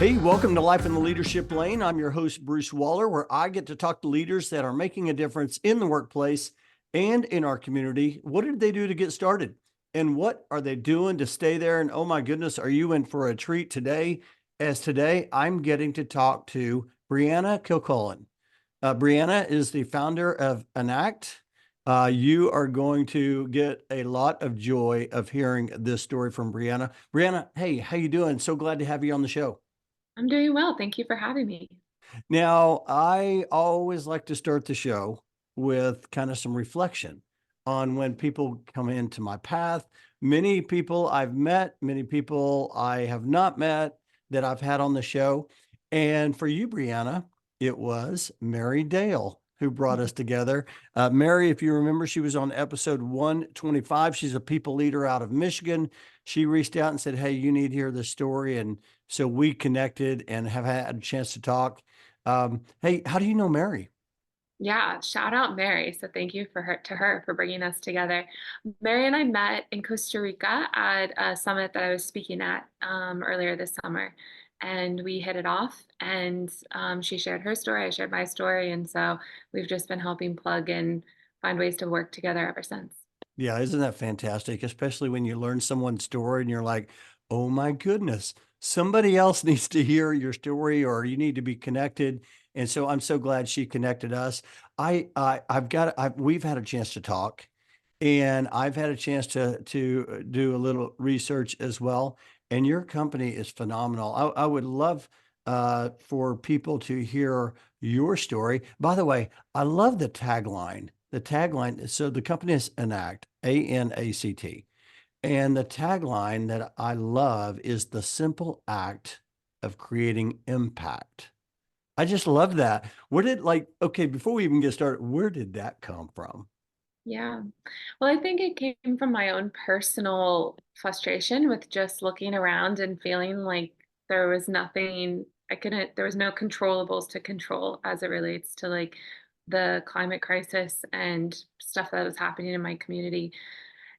Hey, welcome to Life in the Leadership Lane. I'm your host, Bruce Waller, where I get to talk to leaders that are making a difference in the workplace and in our community. What did they do to get started? And what are they doing to stay there? And oh my goodness, are you in for a treat today? As today, I'm getting to talk to Brianna Kilcullen. Brianna is the founder of Anact. You are going to get a lot of joy of hearing this story from Brianna. Brianna, hey, how you doing? So glad to have you on the show. I'm doing well. Thank you for having me. Now, I always like to start the show with kind of some reflection on when people come into my path. Many people I've met, many people I have not met that I've had on the show. And for you, Brianna, it was Mary Dale who brought us together. Mary, if you remember, she was on episode 125. She's a people leader out of Michigan. She reached out and said, "Hey, you need to hear this story." And so we connected and have had a chance to talk. Hey, how do you know Mary? Yeah, shout out Mary. So thank you to her for bringing us together. Mary and I met in Costa Rica at a summit that I was speaking at earlier this summer, and we hit it off. And she shared her story, I shared my story, and so we've just been helping plug and find ways to work together ever since. Yeah, isn't that fantastic? Especially when you learn someone's story and you're like, oh my goodness, somebody else needs to hear your story or you need to be connected. And so I'm so glad she connected us. We've had a chance to talk and I've had a chance to do a little research as well. And your company is phenomenal. I would love for people to hear your story. By the way, I love the tagline. The tagline, so the company is Anact, ANACT. And the tagline that I love is the simple act of creating impact. I just love that. Okay, before we even get started, where did that come from? Yeah. Well, I think it came from my own personal frustration with just looking around and feeling like there was nothing I couldn't, there was no controllables to control as it relates to like the climate crisis and stuff that was happening in my community.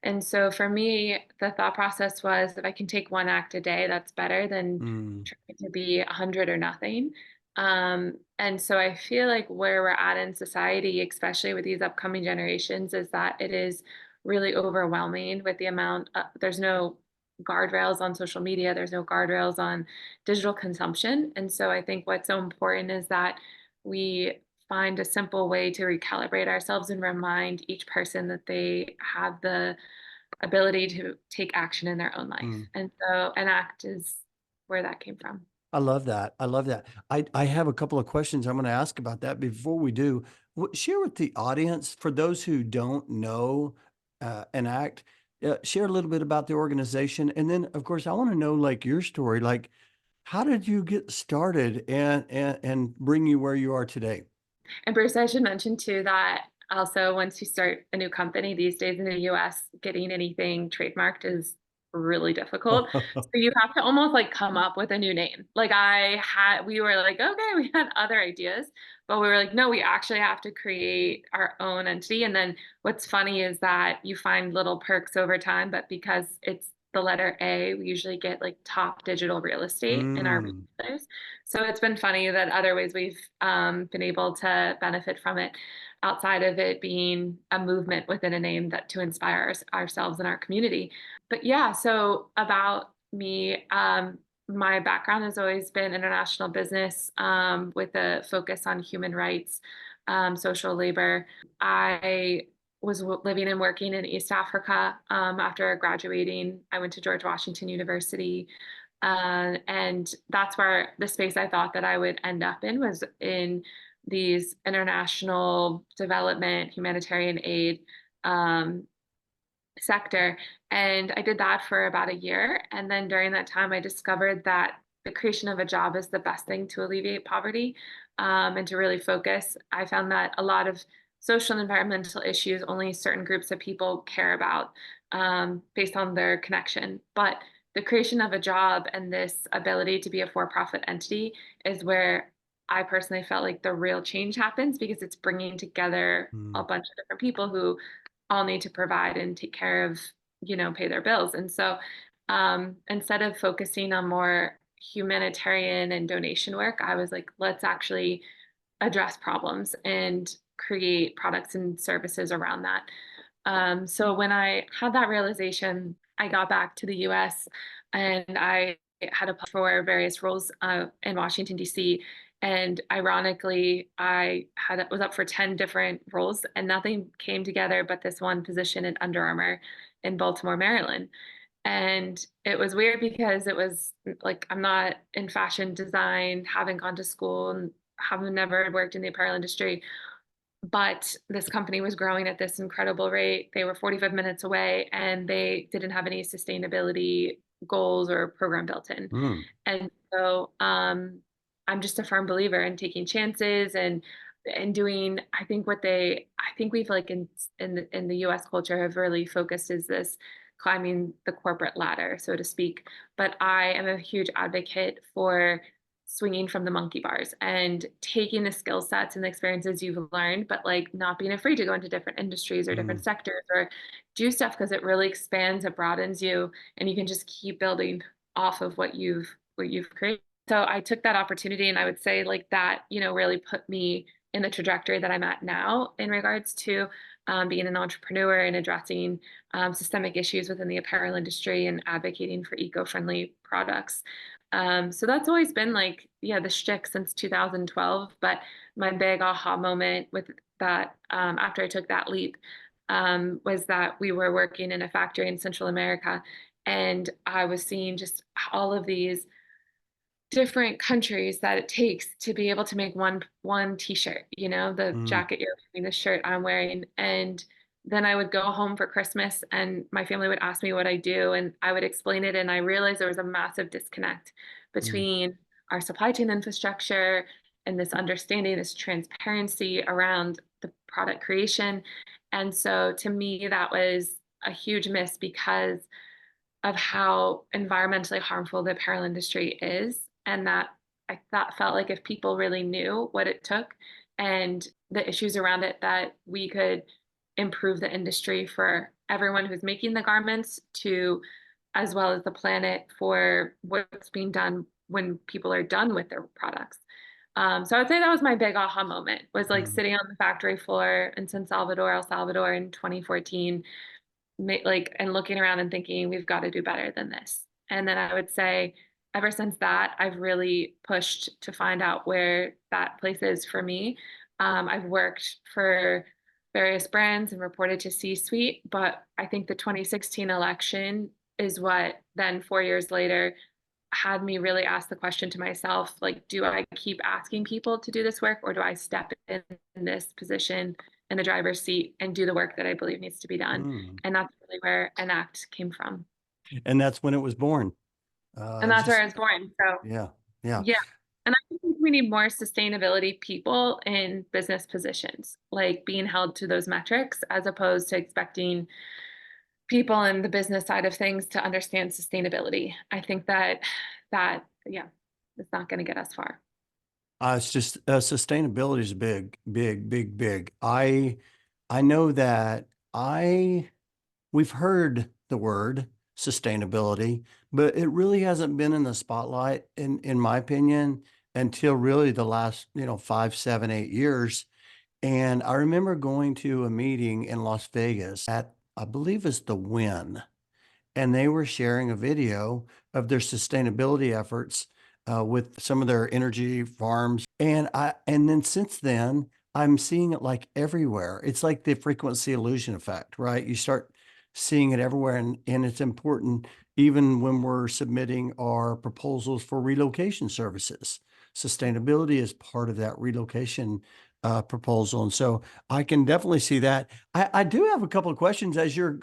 And so for me, the thought process was if I can take one act a day, that's better than Mm, trying to be 100 or nothing. And so I feel like where we're at in society, especially with these upcoming generations, is that it is really overwhelming with the amount. There's no guardrails on social media, there's no guardrails on digital consumption. And so I think what's so important is that we find a simple way to recalibrate ourselves and remind each person that they have the ability to take action in their own life. mm. And so an act is where that came from. I love that. I love that. I have a couple of questions I'm going to ask about that. Before we do, share with the audience, for those who don't know Enact, share a little bit about the organization. And then, of course, I want to know like your story. Like, how did you get started and bring you where you are today? And Bruce, I should mention too that also once you start a new company these days in the US, getting anything trademarked is really difficult. So you have to almost like come up with a new name. We were like, okay, we had other ideas, but we were like, no, we actually have to create our own entity. And then what's funny is that you find little perks over time, but because it's the letter A, we usually get like top digital real estate in our Mm. retailers. So it's been funny that other ways we've been able to benefit from it outside of it being a movement within a name that to inspire ourselves and our community. But yeah, so about me, my background has always been international business with a focus on human rights, social labor. I was living and working in East Africa after graduating. I went to George Washington University. And that's where the space I thought that I would end up in was in these international development, humanitarian aid um, sector. And I did that for about a year. And then during that time, I discovered that the creation of a job is the best thing to alleviate poverty and to really focus. I found that a lot of social and environmental issues only certain groups of people care about based on their connection. But the creation of a job and this ability to be a for-profit entity is where I personally felt like the real change happens because it's bringing together a Mm. bunch of different people who all need to provide and take care of, pay their bills. And so instead of focusing on more humanitarian and donation work, I was like, let's actually address problems and create products and services around that. So when I had that realization, I got back to the US and I had applied for various roles in Washington, D.C. And ironically, was up for 10 different roles and nothing came together but this one position in Under Armour in Baltimore, Maryland. And it was weird because it was like I'm not in fashion design, haven't gone to school, and haven't never worked in the apparel industry. But this company was growing at this incredible rate. They were 45 minutes away and they didn't have any sustainability goals or program built in. Mm, And so I'm just a firm believer in taking chances and doing I think we've like in the US culture have really focused is this climbing the corporate ladder, so to speak. But I am a huge advocate for swinging from the monkey bars and taking the skill sets and the experiences you've learned, but like not being afraid to go into different industries or different mm, sectors or do stuff because it really expands, it broadens you, and you can just keep building off of what you've created. So I took that opportunity and I would say like that, really put me in the trajectory that I'm at now in regards to being an entrepreneur and addressing systemic issues within the apparel industry and advocating for eco-friendly products. So that's always been like, yeah, the shtick since 2012. But my big aha moment with that, after I took that leap, was that we were working in a factory in Central America, and I was seeing just all of these different countries that it takes to be able to make one t-shirt, the mm, jacket you're wearing, the shirt I'm wearing. And then I would go home for Christmas and my family would ask me what I do and I would explain it. And I realized there was a massive disconnect mm, between our supply chain infrastructure and this understanding, this transparency around the product creation. And so to me, that was a huge miss because of how environmentally harmful the apparel industry is. And that I thought felt like if people really knew what it took and the issues around it, that we could improve the industry for everyone who's making the garments to as well as the planet for what's being done when people are done with their products. So I would say that was my big aha moment was like mm, sitting on the factory floor in San Salvador, El Salvador in 2014 like and looking around and thinking we've got to do better than this. And then I would say ever since that, I've really pushed to find out where that place is for me. I've worked for various brands and reported to C-suite, but I think the 2016 election is what then 4 years later had me really ask the question to myself, like, do I keep asking people to do this work or do I step in this position in the driver's seat and do the work that I believe needs to be done? mm. And that's really where Enact came from. And that's when it was born. And that's where Just I was born. So yeah, yeah. yeah. And I think we need more sustainability people in business positions, like being held to those metrics as opposed to expecting people in the business side of things to understand sustainability. I think yeah, it's not going to get us far. It's just sustainability is big, big, big, big. I know that I we've heard the word sustainability, but it really hasn't been in the spotlight, in my opinion, until really the last, 5, 7, 8 years. And I remember going to a meeting in Las Vegas at, I believe it's the Win, and they were sharing a video of their sustainability efforts with some of their energy farms. And then since then, I'm seeing it like everywhere. It's like the frequency illusion effect, right? You start seeing it everywhere, and it's important even when we're submitting our proposals for relocation services. Sustainability is part of that relocation proposal. And so I can definitely see that. I do have a couple of questions as you're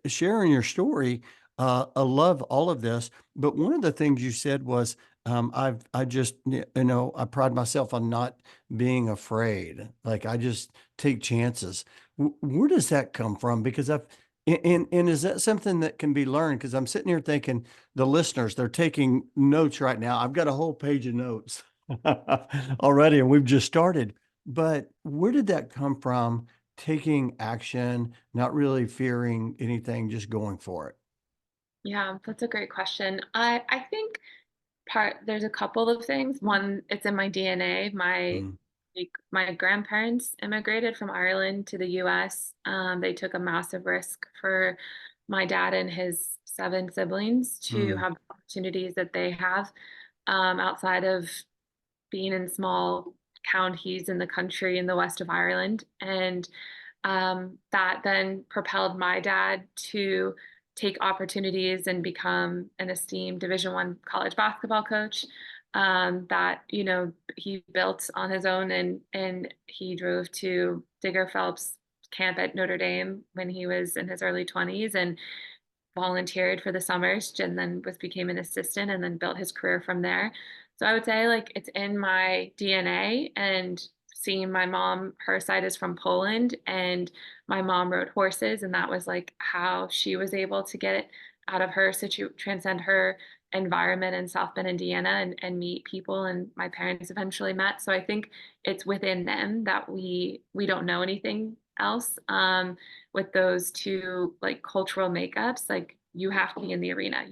sharing your story. I love all of this, but one of the things you said was, I just, I pride myself on not being afraid. Like I just take chances. Where does that come from? Because and is that something that can be learned? Because I'm sitting here thinking the listeners, they're taking notes right now. I've got a whole page of notes already, and we've just started. But where did that come from? Taking action, not really fearing anything, just going for it. Yeah, that's a great question. I think There's a couple of things. One, it's in my DNA. Mm, My grandparents immigrated from Ireland to the US. They took a massive risk for my dad and his seven siblings to mm, have opportunities that they have, outside of being in small counties in the country in the west of Ireland. And that then propelled my dad to take opportunities and become an esteemed Division I college basketball coach, that he built on his own, and he drove to Digger Phelps camp at Notre Dame when he was in his early 20s and volunteered for the summers, and then became an assistant and then built his career from there. So I would say like it's in my DNA. And seeing my mom, her side is from Poland, and my mom rode horses, and that was like how she was able to get it out of her transcend her environment in South Bend, Indiana, and meet people, and my parents eventually met. So I think it's within them that we don't know anything else. With those two like cultural makeups, like you have to be in the arena.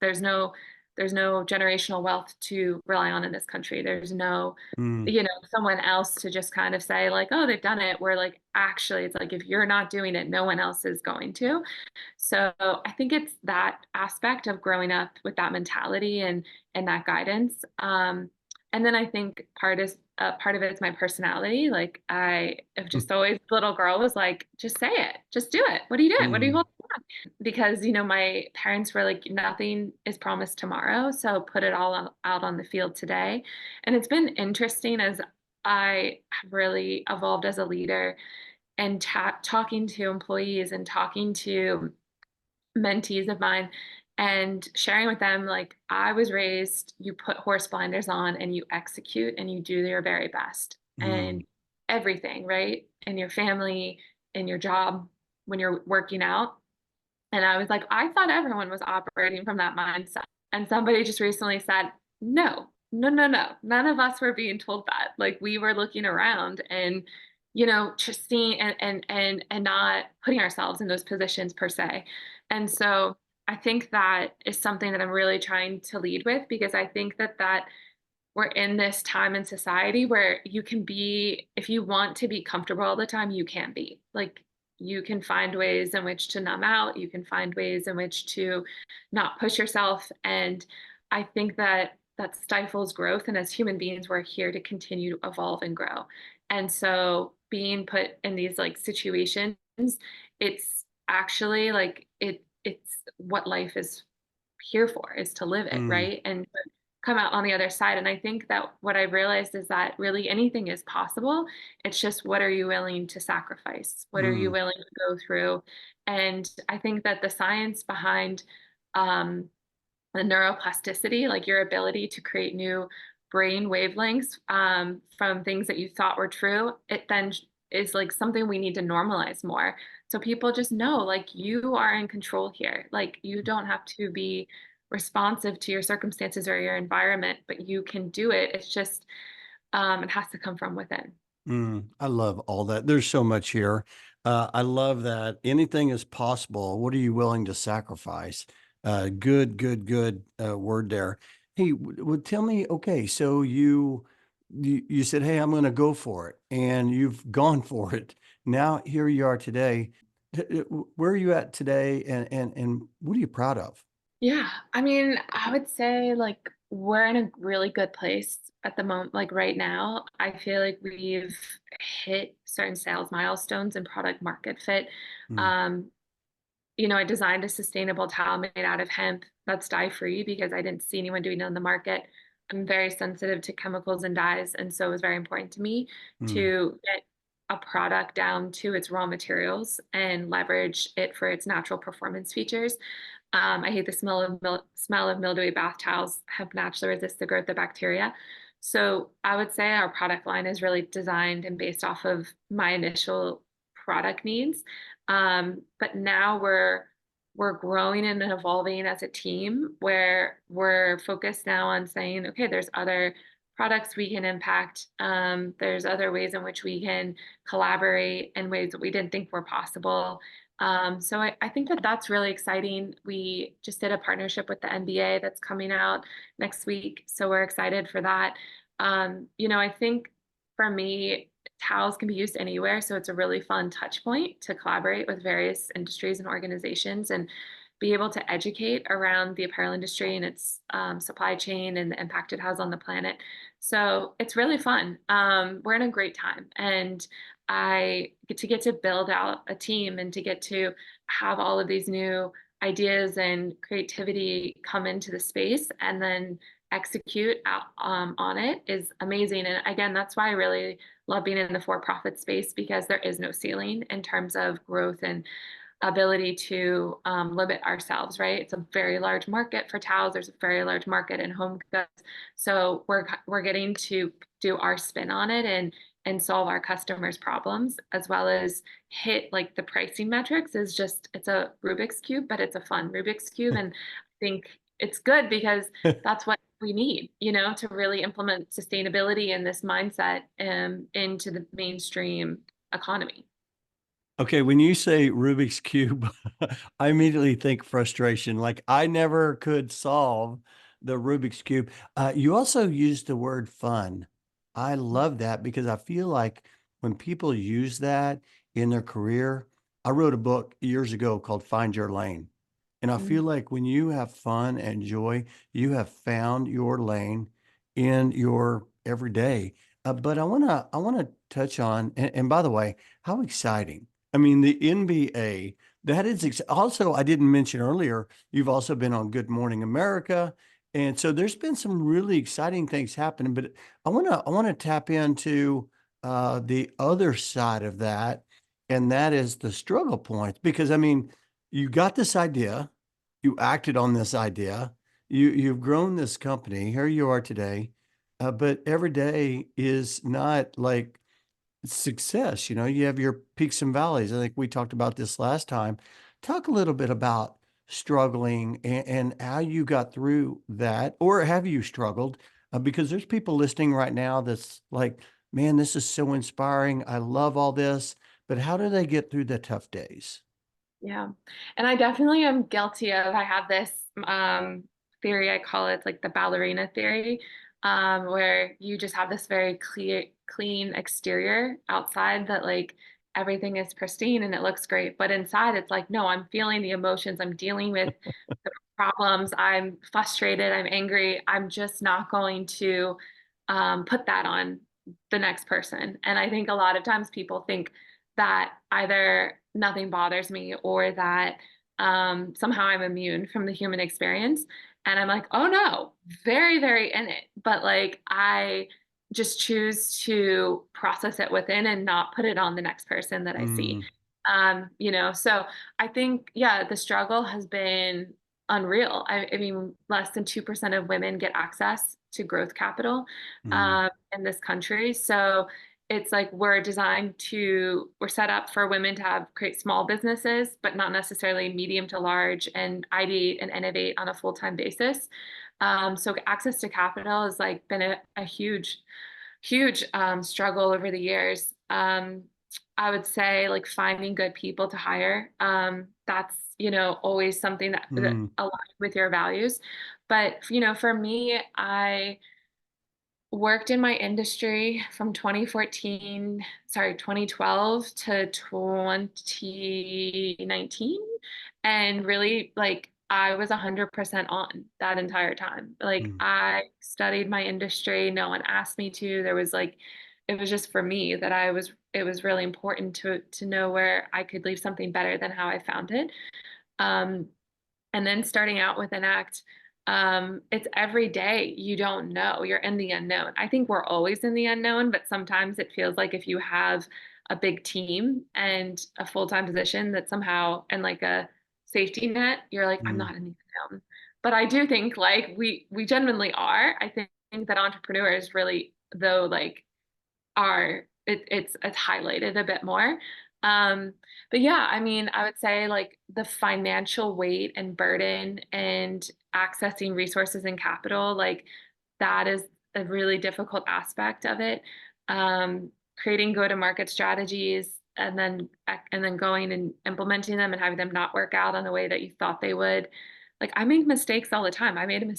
There's no there's no generational wealth to rely on in this country. There's no, mm, someone else to just kind of say like, oh, they've done it. Where like actually it's like if you're not doing it, no one else is going to. So I think it's that aspect of growing up with that mentality and that guidance. And then I think part of it is my personality. Like I have mm, just always, little girl was like, just say it, just do it. What are you doing? What are you mm, holding on? Because my parents were like, nothing is promised tomorrow, so put it all out on the field today. And it's been interesting as I have really evolved as a leader and talking to employees and talking to mentees of mine and sharing with them like I was raised, you put horse blinders on and you execute and you do your very best, mm, and everything, right, in your family, in your job, when you're working out. And I was like, I thought everyone was operating from that mindset. And somebody just recently said, no, no, no, no. None of us were being told that. Like we were looking around and, just seeing and not putting ourselves in those positions per se. And so I think that is something that I'm really trying to lead with, because I think that we're in this time in society where you can be, if you want to be comfortable all the time, you can be. Like you can find ways in which to numb out, you can find ways in which to not push yourself. And I think that stifles growth. And as human beings, we're here to continue to evolve and grow. And so being put in these like situations, it's actually like it's what life is here for, is to live it, mm, right? And come out on the other side. And I think that what I realized is that really anything is possible. It's just what are you willing to sacrifice? What are you mm, willing to go through? And I think that the science behind um, the neuroplasticity, like your ability to create new brain wavelengths, from things that you thought were true, it then is like something we need to normalize more. So people just know, like, you are in control here. Like, you don't have to be responsive to your circumstances or your environment, but you can do it. It's just, it has to come from within. mm. I love all that. There's so much here. I love that anything is possible. What are you willing to sacrifice? Good, good, good word there. Hey, tell me, okay, so you said, hey, I'm going to go for it, and you've gone for it. Now here you are today. Where are you at today, and what are you proud of? Yeah, I mean, I would say like we're in a really good place at the moment. Like right now, I feel like we've hit certain sales milestones and product market fit. Mm, Um, I designed a sustainable towel made out of hemp that's dye free because I didn't see anyone doing it on the market. I'm very sensitive to chemicals and dyes, and so it was very important to me mm, to get a product down to its raw materials and leverage it for its natural performance features. I hate the smell of mildewy bath towels have naturally resist the growth of bacteria. So I would say our product line is really designed and based off of my initial product needs. But now we're growing and evolving as a team where we're focused now on saying, okay, there's other products we can impact. There's other ways in which we can collaborate in ways that we didn't think were possible. So I think that that's really exciting. We just did a partnership with the NBA that's coming out next week. So we're excited for that. I think for me, towels can be used anywhere. So it's a really fun touch point to collaborate with various industries and organizations and be able to educate around the apparel industry and its supply chain and the impact it has on the planet. So it's really fun. We're in a great time. And I get to build out a team and to get to have all of these new ideas and creativity come into the space and then execute out, on it is amazing. And again, that's why I really love being in the for-profit space because there is no ceiling in terms of growth and ability to limit ourselves, right? It's a very large market for towels. There's a very large market in home goods. So we're getting to do our spin on it and solve our customers' problems as well as hit like the pricing metrics is just it's a Rubik's cube, but it's a fun Rubik's cube. And I think it's good because that's what we need, to really implement sustainability and this mindset into the mainstream economy. Okay, when you say Rubik's Cube, I immediately think frustration. Like I never could solve the Rubik's Cube. You also used the word fun. I love that because I feel like when people use that in their career, I wrote a book years ago called Find Your Lane. And I feel Mhm. like when you have fun and joy, you have found your lane in your everyday. But I want to touch on, and by the way, how exciting. I mean, the NBA, that is also, I didn't mention earlier, you've also been on Good Morning America. And so there's been some really exciting things happening, but I want to tap into the other side of that, and that is the struggle points. Because I mean, you got this idea, you acted on this idea, you've grown this company, here you are today, but every day is not like success. You have your peaks and valleys. I think we talked about this last time. Talk a little bit about struggling and how you got through that, or have you struggled? Because there's people listening right now that's like, man, this is so inspiring. I love all this, but how do they get through the tough days? Yeah. And I definitely am guilty of, I have this theory, I call it like the ballerina theory, where you just have this very clean exterior outside that like everything is pristine and it looks great. But inside it's like, no, I'm feeling the emotions, I'm dealing with the problems, I'm frustrated, I'm angry. I'm just not going to put that on the next person. And I think a lot of times people think that either nothing bothers me or that somehow I'm immune from the human experience. And I'm like, oh no, very, very in it. But like, I just choose to process it within and not put it on the next person that I see. Mm, So I think, yeah, the struggle has been unreal. I mean, less than 2% of women get access to growth capital mm, in this country. So it's like we're set up for women to create small businesses, but not necessarily medium to large and ideate and innovate on a full-time basis. So access to capital has like been a huge, huge struggle over the years. I would say like finding good people to hire. That's, always something that mm, aligns with your values. But, for me, I worked in my industry from 2012 to 2019. And really, like, I was 100% on that entire time. Like, mm. I studied my industry. No one asked me to. It was just for me that it was really important to know where I could leave something better than how I found it. Um, and then starting out with Anact, it's every day you don't know. You're in the unknown. I think we're always in the unknown, but sometimes it feels like if you have a big team and a full-time position that somehow and like a safety net, you're like, I'm Mm. not in the unknown. But I do think like we genuinely are. I think that entrepreneurs really though like it's highlighted a bit more. Um, but yeah, I mean, I would say like the financial weight and burden and accessing resources and capital, like that is a really difficult aspect of it. Creating go-to-market strategies and then going and implementing them and having them not work out in the way that you thought they would. Like I make mistakes all the time. I made a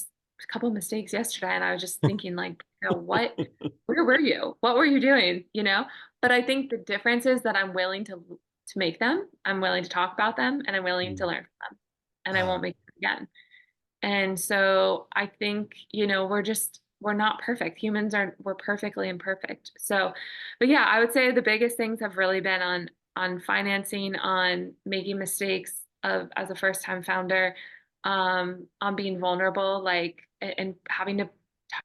couple of mistakes yesterday, and I was just thinking, like, where were you? What were you doing? But I think the difference is that I'm willing to make them. I'm willing to talk about them, and I'm willing to Mm. learn from them, and I Ah, won't make them again. And so I think, we're not perfect. We're perfectly imperfect. So, but yeah, I would say the biggest things have really been on financing, on making mistakes as a first time founder, on being vulnerable, like and having to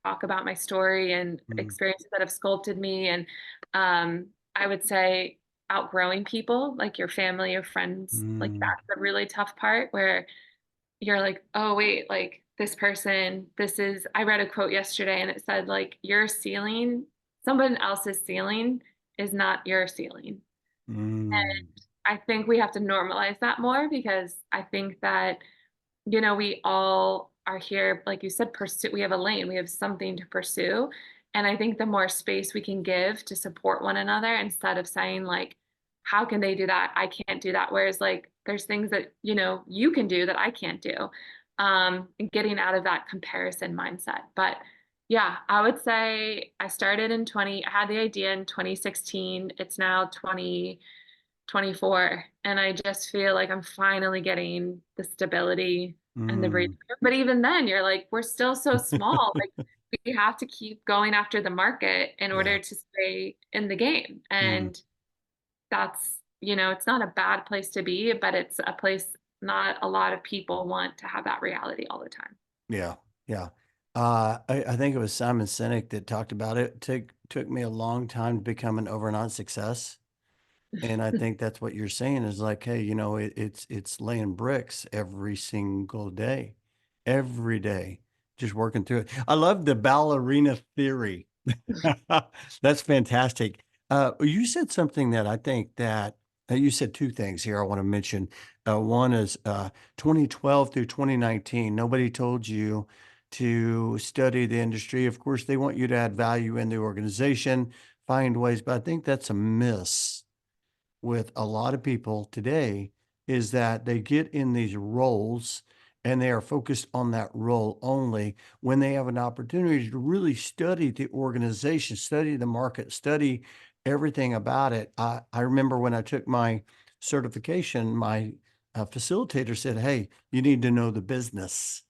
talk about my story and mm, experiences that have sculpted me. And I would say outgrowing people, like your family or friends, like mm, that's a really tough part where you're like, oh wait, like this person, I read a quote yesterday and it said like your ceiling, someone else's ceiling is not your ceiling. mm, And I think we have to normalize that more because I think that, we all are here, like you said, pursue, we have a lane, we have something to pursue. And I think the more space we can give to support one another instead of saying like, how can they do that? I can't do that. Whereas like there's things that, you can do that I can't do. And getting out of that comparison mindset. But yeah, I would say I had the idea in 2016. It's now 2024, and I just feel like I'm finally getting the stability and the breathing mm. room. But even then, you're like, we're still so small. Like we have to keep going after the market in Yeah. order to stay in the game. Mm. And that's, it's not a bad place to be, but it's a place not a lot of people want to have that reality all the time. Yeah. Yeah. I think it was Simon Sinek that talked about it. Took me a long time to become an overnight success. And I think that's what you're saying is like, hey, it's laying bricks every single day, every day, just working through it. I love the ballerina theory. That's fantastic. You said something that I think that you said two things here I want to mention. One is 2012 through 2019, nobody told you to study the industry. Of course, they want you to add value in the organization, find ways, but I think that's a miss with a lot of people today is that they get in these roles and they are focused on that role only when they have an opportunity to really study the organization, study the market, study everything about it. I remember when I took my certification, my facilitator said, hey, you need to know the business,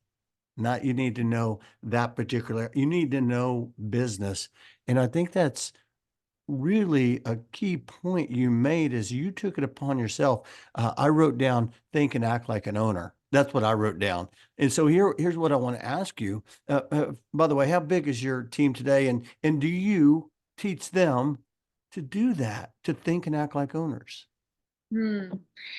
not you need to know that particular, you need to know business. And I think that's really a key point you made is you took it upon yourself. I wrote down think and act like an owner. That's what I wrote down. And so here's what I want to ask you. By the way, how big is your team today? And do you teach them to do that, to think and act like owners? Hmm.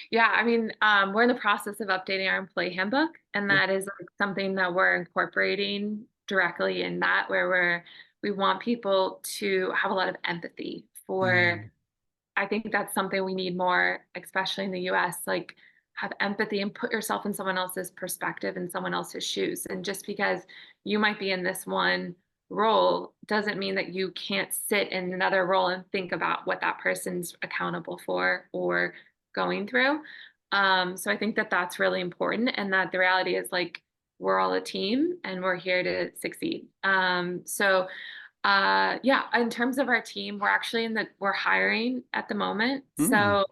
Yeah, I mean, we're in the process of updating our employee handbook, and Okay. that is like something that we're incorporating directly in that, where we want people to have a lot of empathy for. Mm, I think that's something we need more, especially in the US, like have empathy and put yourself in someone else's perspective and someone else's shoes. And just because you might be in this one role doesn't mean that you can't sit in another role and think about what that person's accountable for or going through. So I think that that's really important, and that the reality is like we're all a team and we're here to succeed. Yeah, in terms of our team, we're hiring at the moment. mm. So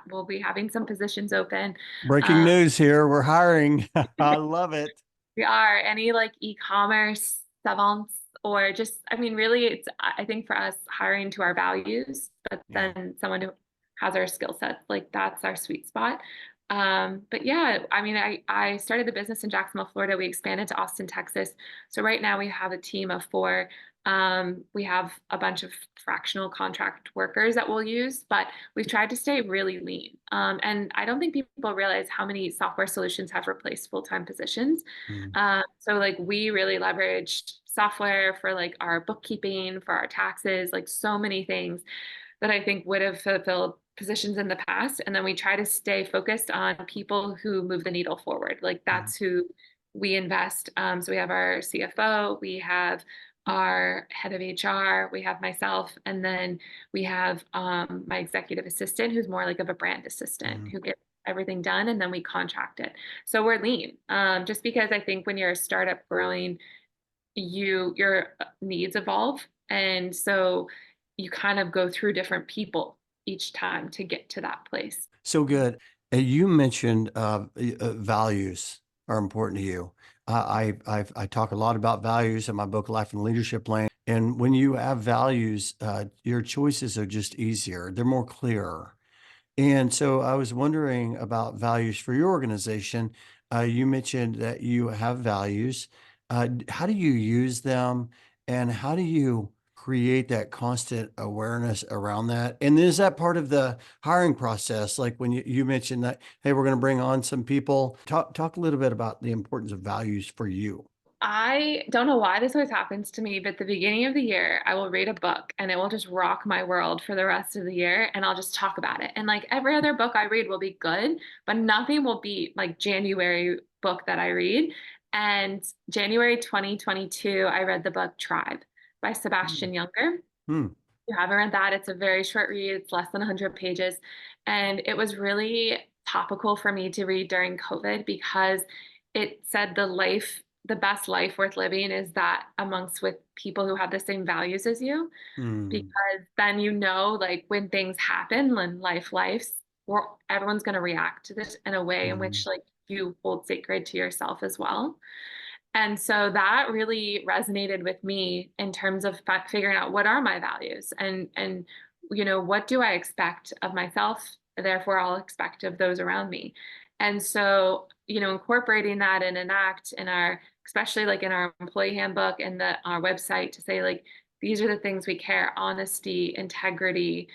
we'll be having some positions open. Breaking Um, news here. We're hiring. I love it. we are any like e-commerce savants or just, I mean, really I think for us hiring to our values, but Yeah. then someone who has our skill sets, like that's our sweet spot. But yeah, I mean, I started the business in Jacksonville, Florida. We expanded to Austin, Texas. So right now we have a team of four. We have a bunch of fractional contract workers that we'll use, but we've tried to stay really lean. And I don't think people realize how many software solutions have replaced full-time positions. Mm, So like we really leveraged software for like our bookkeeping, for our taxes, like so many things that I think would have fulfilled positions in the past. And then we try to stay focused on people who move the needle forward. Like mm, that's who we invest. So we have our CFO, we have our head of HR, we have myself, and then we have my executive assistant, who's more like of a brand assistant, Mhm. who gets everything done, and then we contract it. So we're lean, just because I think when you're a startup growing, your needs evolve, and so you kind of go through different people each time to get to that place. So good. And you mentioned values are important to you. I talk a lot about values in my book, Life and Leadership Lane. And when you have values, your choices are just easier. They're more clear. And so I was wondering about values for your organization. You mentioned that you have values. How do you use them, and how do you create that constant awareness around that? And is that part of the hiring process? Like when you mentioned that, hey, we're going to bring on some people. Talk a little bit about the importance of values for you. I don't know why this always happens to me, but at the beginning of the year, I will read a book and it will just rock my world for the rest of the year. And I'll just talk about it. And like every other book I read will be good, but nothing will beat like January book that I read. And January 2022, I read the book Tribe by Hmm. Sebastian Younger. Hmm. You haven't read that, it's a very short read. It's less than 100 pages. And it was really topical for me to read during COVID because it said the best life worth living is that amongst with people who have the same values as you, Hmm. because then you know, like when things happen, when life everyone's going to react to this in a way in Hmm. which like you hold sacred to yourself as well. And so that really resonated with me in terms of figuring out what are my values and what do I expect of myself, therefore I'll expect of those around me. And so, incorporating that in Enact in our especially like in our employee handbook and our website to say like these are the things we care: honesty, integrity,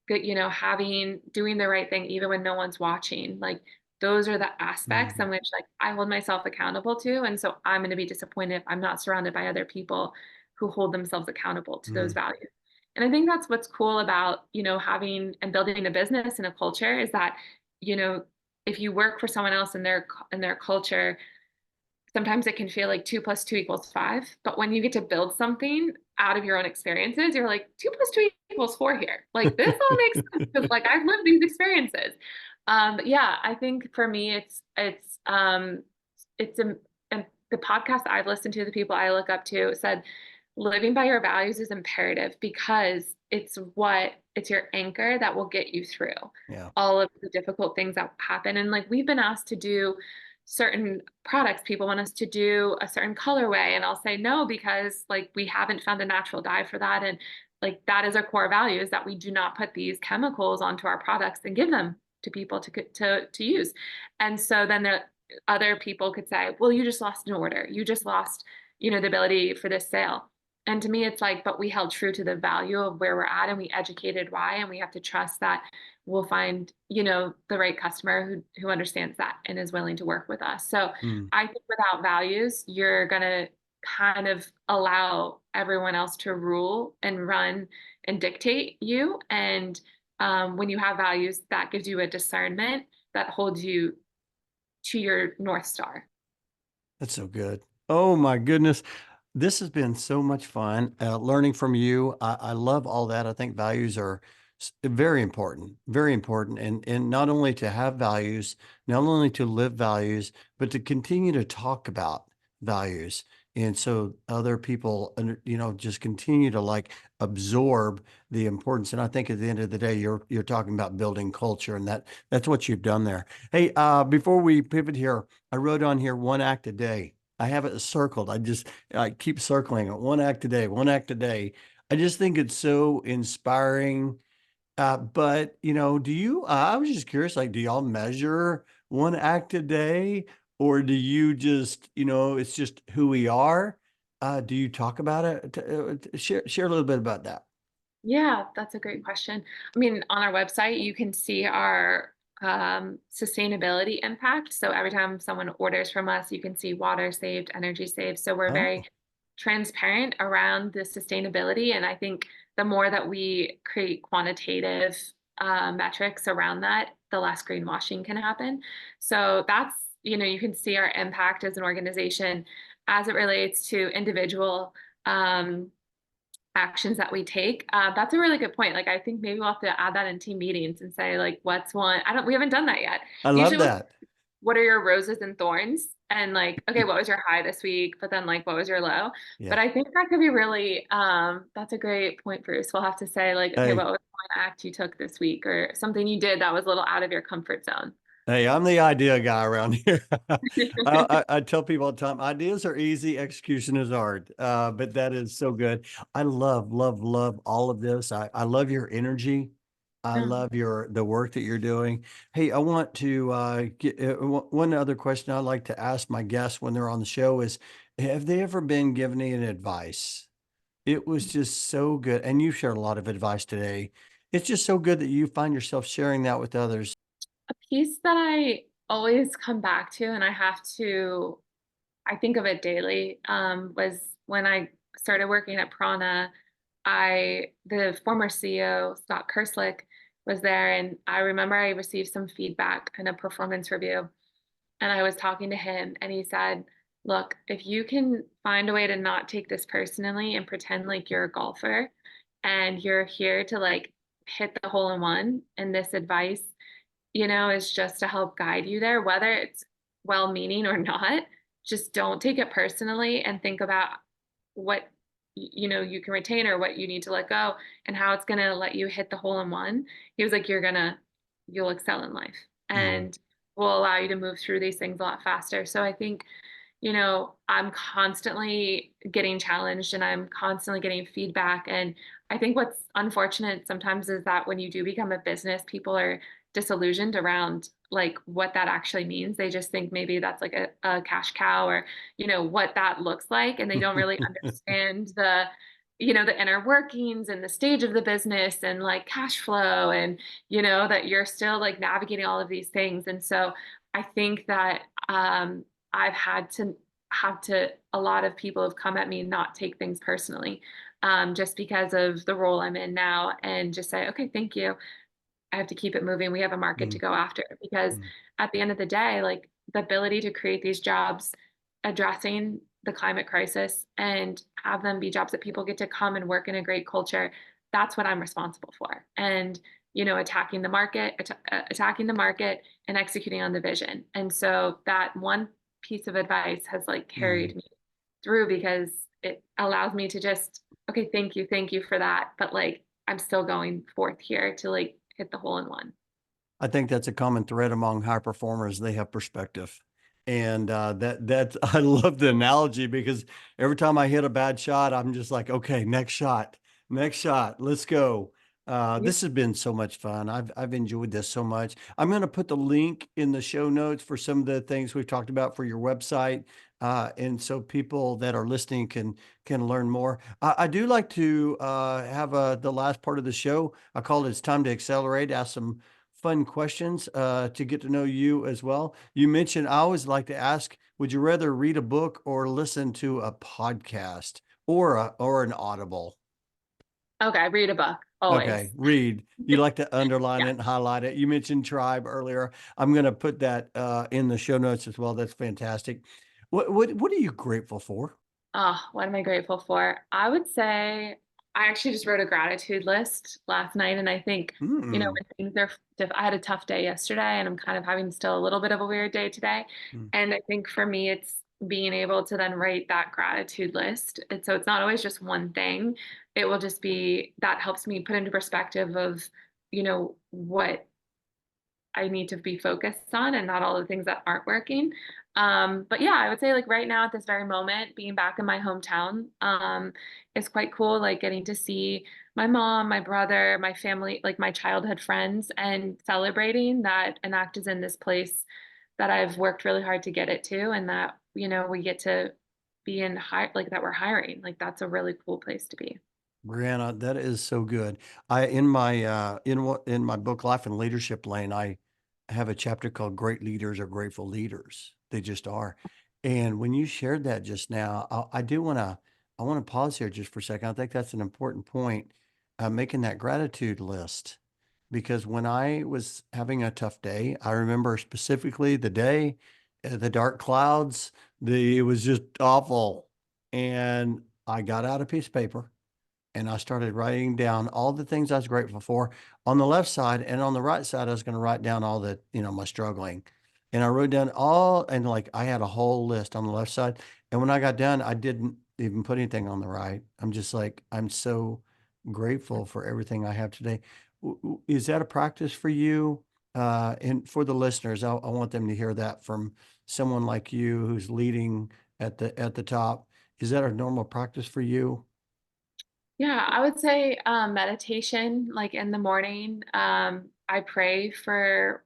good, having doing the right thing even when no one's watching. Like those are the aspects Hmm. in which like I hold myself accountable to. And so I'm going to be disappointed if I'm not surrounded by other people who hold themselves accountable to those Hmm. values. And I think that's what's cool about, having and building a business and a culture is that, you know, if you work for someone else in their culture, sometimes it can feel like 2 + 2 = 5. But when you get to build something out of your own experiences, you're like, 2 + 2 = 4 here. Like this all makes sense because like I've lived these experiences. But yeah, I think for me, it's and the podcast I've listened to, the people I look up to said, living by your values is imperative because it's your anchor that will get you through Yeah. all of the difficult things that happen. And like we've been asked to do certain products, people want us to do a certain colorway, and I'll say no because like we haven't found a natural dye for that. And like that is our core value, is that we do not put these chemicals onto our products and give them to people to use. And so then the other people could say, well, you just lost an order, you just lost, the ability for this sale. And to me it's like, but we held true to the value of where we're at and we educated why, and we have to trust that we'll find, the right customer who understands that and is willing to work with us. So Hmm. I think without values, you're gonna kind of allow everyone else to rule and run and dictate you. And when you have values, that gives you a discernment that holds you to your North Star. That's so good. Oh my goodness. This has been so much fun learning from you. I love all that. I think values are very important. And not only to have values, not only to live values, but to continue to talk about values. And so other people, just continue to like absorb the importance. And I think at the end of the day, you're talking about building culture, and that's what you've done there. Hey, before we pivot here, I wrote on here 1 act a day. I have it circled. I keep circling it. 1 act a day, 1 act a day. I just think it's so inspiring. But I was just curious, like, do y'all measure 1 act a day, or do you just, it's just who we are? Do you talk about it? Share a little bit about that. Yeah, that's a great question. I mean, on our website, you can see our sustainability impact. So every time someone orders from us, you can see water saved, energy saved. So we're Oh, very transparent around the sustainability. And I think the more that we create quantitative metrics around that, the less greenwashing can happen. So that's, you can see our impact as an organization as it relates to individual um, actions that we take. That's a really good point. Like, I think maybe we'll have to add that in team meetings and say, like, what's one, we haven't done that yet. I love Usually that. what are your roses and thorns? And like, okay, what was your high this week? But then like, what was your low? Yeah. But I think that could be really, that's a great point, Bruce. We'll have to say like, okay, what Hey, was one act you took this week or something you did that was a little out of your comfort zone? hey, I'm the idea guy around here. I tell people all the time, ideas are easy, execution is hard. But that is so good. I love, love, love all of this. I love your energy. I Oh, love the work that you're doing. Hey, I want to get one other question I like to ask my guests when they're on the show is, have they ever been given any advice? It was just so good. And you shared a lot of advice today. It's just so good that you find yourself sharing that with others. a piece that I always come back to, and I think of it daily, was when I started working at Prana. The former CEO, Scott Kerslick, was there, and I remember I received some feedback in a performance review, and I was talking to him, and he said, "Look, if you can find a way to not take this personally and pretend like you're a golfer, and you're here to like hit the hole in one, and this advice, is just to help guide you there, whether it's well-meaning or not, just don't take it personally and think about what you can retain or what you need to let go and how it's going to let you hit the hole in one." He was like, you'll excel in life Mm, and will allow you to move through these things a lot faster. So I think, I'm constantly getting challenged and I'm constantly getting feedback. And I think what's unfortunate sometimes is that when you do become a business, people are disillusioned around like what that actually means. They just think maybe that's like a cash cow or, what that looks like. And they don't really understand the inner workings and the stage of the business and like cash flow and, that you're still like navigating all of these things. And so I think that I've had to a lot of people have come at me and not take things personally, just because of the role I'm in now and just say, okay, thank you. I have to keep it moving. We have a market to mm, go after because mm. at the end of the day, like the ability to create these jobs addressing the climate crisis and have them be jobs that people get to come and work in a great culture, that's what I'm responsible for. And attacking the market and executing on the vision. And so that one piece of advice has like Mm. carried me through because it allows me to just, okay, thank you for that. But like, I'm still going forth here to like hit the hole in one. I think that's a common thread among high performers. They have perspective. And that I love the analogy because every time I hit a bad shot, I'm just like, okay, next shot, let's go. Yeah. This has been so much fun. I've enjoyed this so much. I'm going to put the link in the show notes for some of the things we've talked about for your website, and so people that are listening can learn more. I do like to have the last part of the show. I call it "It's Time to Accelerate." Ask some fun questions to get to know you as well. You mentioned, I always like to ask, would you rather read a book or listen to a podcast or an audible? Okay, read a book Okay, always. read. You like to underline Yeah. it and highlight it. You mentioned Tribe earlier. I'm going to put that in the show notes as well. That's fantastic. What are you grateful for? Oh, what am I grateful for? I would say I actually just wrote a gratitude list last night, and I think, Hmm. when things are, I had a tough day yesterday, and I'm kind of having still a little bit of a weird day today. Hmm. And I think for me, it's being able to then write that gratitude list. And so it's not always just one thing. It will just be that helps me put into perspective of, what I need to be focused on and not all the things that aren't working. But yeah, I would say like right now at this very moment, being back in my hometown, is quite cool. Like getting to see my mom, my brother, my family, like my childhood friends, and celebrating that Anact is in this place that I've worked really hard to get it to, and that we get to be in high like that we're hiring. Like that's a really cool place to be. Brianna, that is so good. In my book Life and Leadership Lane, I have a chapter called Great Leaders Are Grateful Leaders. They just are. And when you shared that just now, I want to pause here just for a second. I think that's an important point, making that gratitude list. Because when I was having a tough day, I remember specifically the day, the dark clouds, it was just awful. And I got out a piece of paper and I started writing down all the things I was grateful for on the left side, and on the right side, I was going to write down all the, my struggling. And I wrote down all, and like I had a whole list on the left side. And when I got done, I didn't even put anything on the right. I'm just like, I'm so grateful for everything I have today. Is that a practice for you? And for the listeners, I want them to hear that from someone like you who's leading at the top. Is that a normal practice for you? Yeah, I would say meditation, like in the morning. I pray for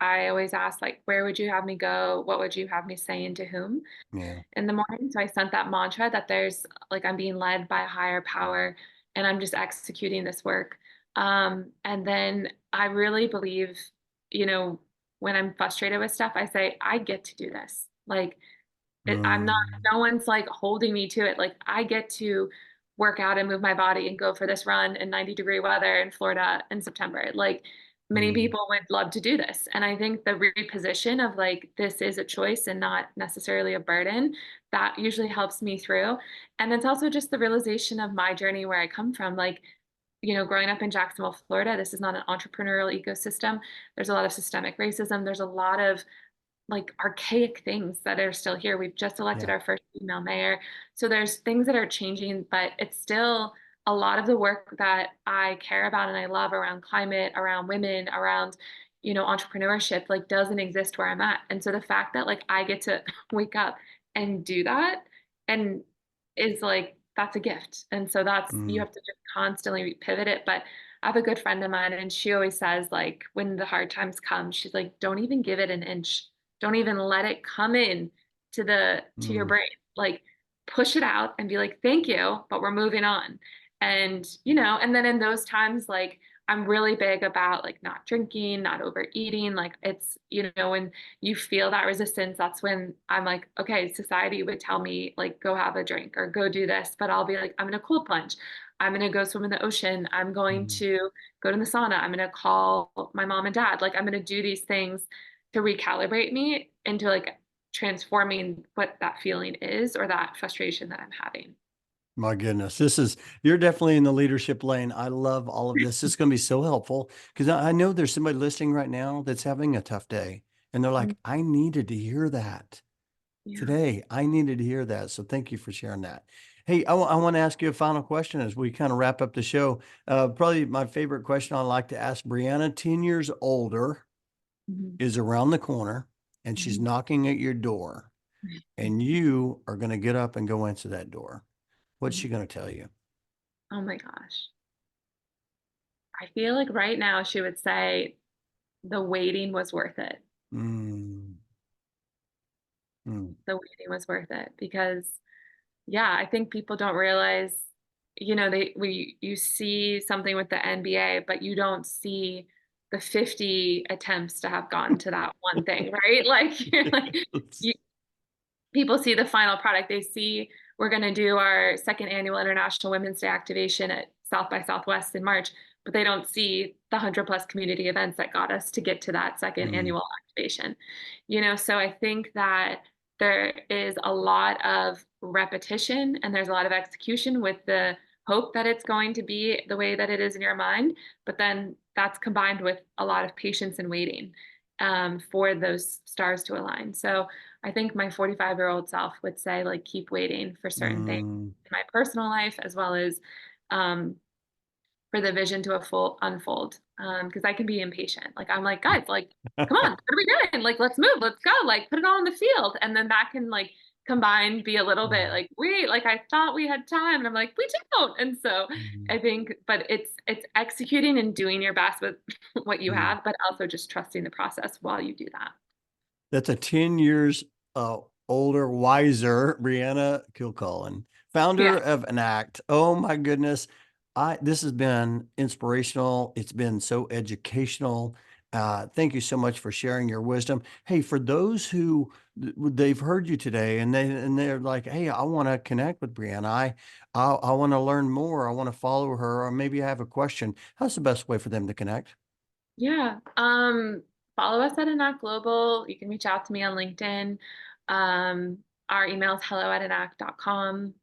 I always ask, like, where would you have me go? What would you have me say and to whom Yeah. in the morning? So I sent that mantra that there's like I'm being led by a higher power and I'm just executing this work. And then I really believe, you know, when I'm frustrated with stuff, I say, I get to do this. Like I'm not, Mm, no one's like holding me to it. Like I get to work out and move my body and go for this run in 90-degree weather in Florida in September. Like many mm, people would love to do this. And I think the reposition of like, this is a choice and not necessarily a burden, that usually helps me through. And it's also just the realization of my journey where I come from. Like, growing up in Jacksonville, Florida, this is not an entrepreneurial ecosystem. There's a lot of systemic racism. There's a lot of like archaic things that are still here. We've just elected yeah. our first female mayor. So there's things that are changing, but it's still a lot of the work that I care about and I love around climate, around women, around, entrepreneurship, like doesn't exist where I'm at. And so the fact that like I get to wake up and do that and is like that's a gift. And so that's you Mm, have to just constantly pivot it. But I have a good friend of mine and she always says like when the hard times come, she's like, don't even give it an inch, don't even let it come in to your mm, brain. Like push it out and be like, thank you, but we're moving on. And and then in those times, like I'm really big about like not drinking, not overeating. Like it's, when you feel that resistance, that's when I'm like, okay, society would tell me like go have a drink or go do this, but I'll be like, I'm gonna cold plunge. I'm gonna go swim in the ocean. I'm going mm. to go to the sauna. I'm gonna call my mom and dad. Like I'm gonna do these things to recalibrate me into like transforming what that feeling is or that frustration that I'm having. My goodness, you're definitely in the leadership lane. I love all of this. It's going to be so helpful because I know there's somebody listening right now that's having a tough day and they're Mm, like, I needed to hear that yeah. today. I needed to hear that. So thank you for sharing that. Hey, I want to ask you a final question as we kind of wrap up the show. Probably my favorite question I like to ask Brianna, 10 years older, Mhm. is around the corner and she's Mhm. knocking at your door and you are going to get up and go answer that door. What's Mhm. she going to tell you? Oh my gosh. I feel like right now she would say the waiting was worth it. Mm, mm, The waiting was worth it because yeah, I think people don't realize, you see something with the NBA, but you don't see the 50 attempts to have gotten to that one thing, right? Like, you're like yes. you, people see the final product. They see we're going to do our second annual International Women's Day activation at South by Southwest in March, but they don't see the 100+ community events that got us to get to that second Mm, annual activation. So I think that there is a lot of repetition and there's a lot of execution with the hope that it's going to be the way that it is in your mind, but then that's combined with a lot of patience and waiting for those stars to align. So I think my 45-year-old self would say, like, keep waiting for certain things mm. in my personal life, as well as um, for the vision to a full unfold. Because I can be impatient. Like, I'm like, guys, like, come on, what are we doing? Like, let's move, let's go, like, put it all in the field. And then that can, like, combine, be a little bit Mm, like, wait, like, I thought we had time. And I'm like, we don't. And so mm, I think, but it's executing and doing your best with what you mm. have, but also just trusting the process while you do that. That's a 10 years older, wiser Brianna Kilcullen, Yeah. founder of Anact. Oh my goodness. This has been inspirational. It's been so educational. Thank you so much for sharing your wisdom. Hey, for those who they've heard you today and they're like, hey, I want to connect with Brianna. I want to learn more. I want to follow her, or maybe I have a question. How's the best way for them to connect? Yeah. Follow us at Anact Global. You can reach out to me on LinkedIn. Our email is hello@enact.com.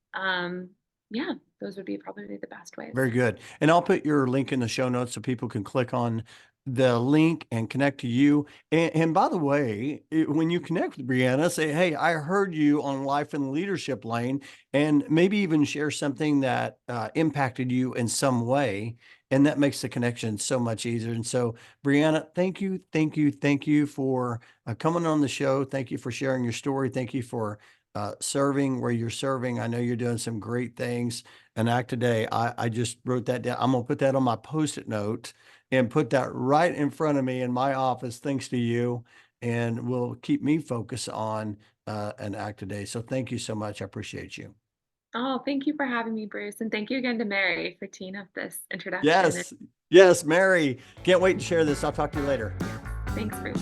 yeah, those would be probably the best ways. Very good. And I'll put your link in the show notes so people can click on the link and connect to you. And by the way, when you connect with Brianna, say, hey, I heard you on Life in the Leadership Lane, and maybe even share something that impacted you in some way. And that makes the connection so much easier. And so, Brianna, thank you for coming on the show. Thank you for sharing your story. Thank you for serving where you're serving. I know you're doing some great things. Act Today. I just wrote that down. I'm gonna put that on my Post-it note and put that right in front of me in my office, thanks to you, and will keep me focused on an Act Today. So thank you so much. I appreciate you. Oh, thank you for having me, Bruce. And thank you again to Mary for teeing up this introduction. And Yes, yes, Mary. Can't wait to share this. I'll talk to you later. thanks, Bruce.